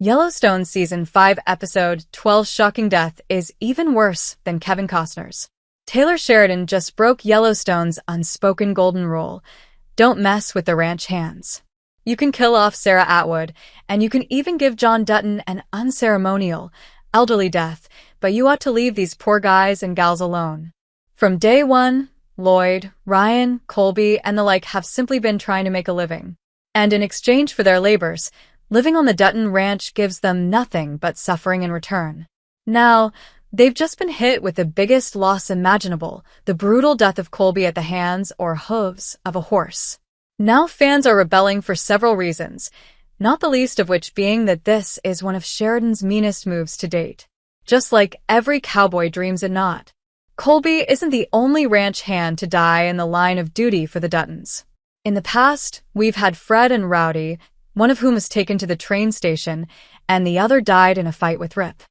Yellowstone Season 5 episode 12's shocking death is even worse than Kevin Costner's. Taylor Sheridan just broke Yellowstone's unspoken golden rule: don't mess with the ranch hands. You can kill off Sarah Atwood, and you can even give John Dutton an unceremonial, elderly death, but you ought to leave these poor guys and gals alone. From day one, Lloyd, Ryan, Colby, and the like have simply been trying to make a living. And in exchange for their labors, living on the Dutton Ranch gives them nothing but suffering in return. Now, they've just been hit with the biggest loss imaginable: the brutal death of Colby at the hands or hooves of a horse. Now fans are rebelling for several reasons, not the least of which being that this is one of Sheridan's meanest moves to date. Just like every cowboy dreams it not, Colby isn't the only ranch hand to die in the line of duty for the Duttons. In the past, we've had Fred and Rowdy, one of whom was taken to the train station, and the other died in a fight with Rip.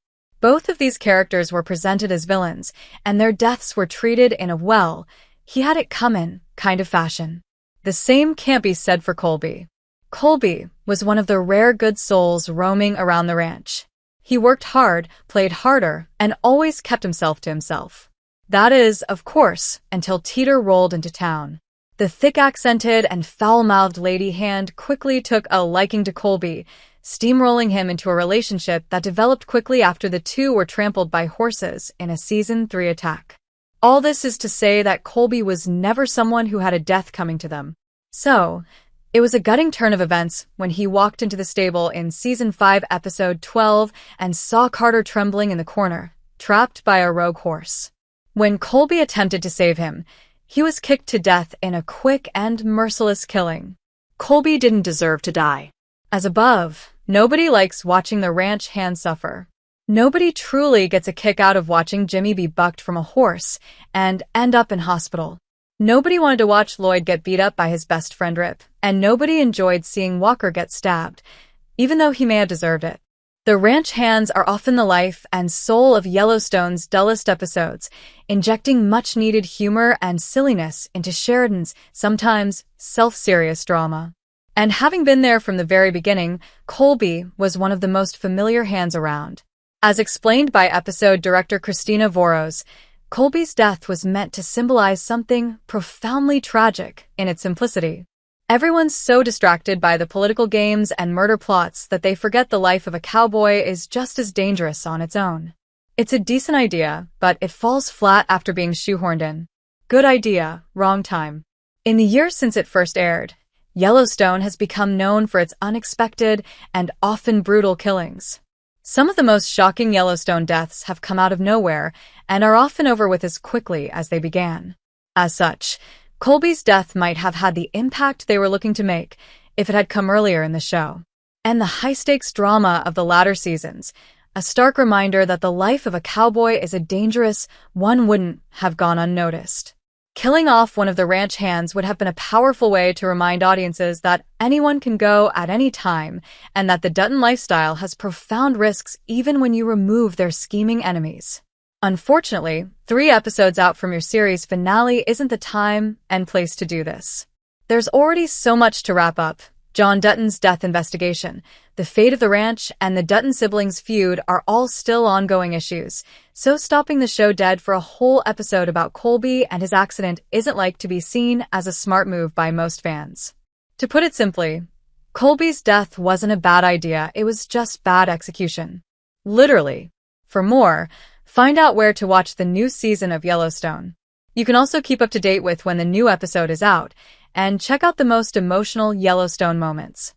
Both of these characters were presented as villains, and their deaths were treated in a well, he had it comin' kind of fashion. The same can't be said for Colby. Colby was one of the rare good souls roaming around the ranch. He worked hard, played harder, and always kept himself to himself. That is, of course, until Teeter rolled into town. The thick-accented and foul-mouthed lady hand quickly took a liking to Colby, steamrolling him into a relationship that developed quickly after the two were trampled by horses in a Season 3 attack. All this is to say that Colby was never someone who had a death coming to them. So, it was a gutting turn of events when he walked into the stable in Season 5 episode 12 and saw Carter trembling in the corner, trapped by a rogue horse. When Colby attempted to save him, he was kicked to death in a quick and merciless killing. Colby didn't deserve to die. As above, nobody likes watching the ranch hand suffer. Nobody truly gets a kick out of watching Jimmy be bucked from a horse and end up in hospital. Nobody wanted to watch Lloyd get beat up by his best friend Rip, and nobody enjoyed seeing Walker get stabbed, even though he may have deserved it. The ranch hands are often the life and soul of Yellowstone's dullest episodes, injecting much-needed humor and silliness into Sheridan's, sometimes self-serious drama. And having been there from the very beginning, Colby was one of the most familiar hands around. As explained by episode director Christina Voros, Colby's death was meant to symbolize something profoundly tragic in its simplicity. Everyone's so distracted by the political games and murder plots that they forget the life of a cowboy is just as dangerous on its own. It's a decent idea, but it falls flat after being shoehorned in. Good idea, wrong time. In the years since it first aired, Yellowstone has become known for its unexpected and often brutal killings. Some of the most shocking Yellowstone deaths have come out of nowhere and are often over with as quickly as they began. As such, Colby's death might have had the impact they were looking to make if it had come earlier in the show. And the high-stakes drama of the latter seasons, a stark reminder that the life of a cowboy is a dangerous one, wouldn't have gone unnoticed. Killing off one of the ranch hands would have been a powerful way to remind audiences that anyone can go at any time and that the Dutton lifestyle has profound risks even when you remove their scheming enemies. Unfortunately, 3 episodes out from your series finale isn't the time and place to do this. There's already so much to wrap up. John Dutton's death investigation, the fate of the ranch, and the Dutton siblings' feud are all still ongoing issues, so stopping the show dead for a whole episode about Colby and his accident isn't like to be seen as a smart move by most fans. To put it simply, Colby's death wasn't a bad idea, it was just bad execution. Literally. For more, find out where to watch the new season of Yellowstone. You can also keep up to date with when the new episode is out, and check out the most emotional Yellowstone moments.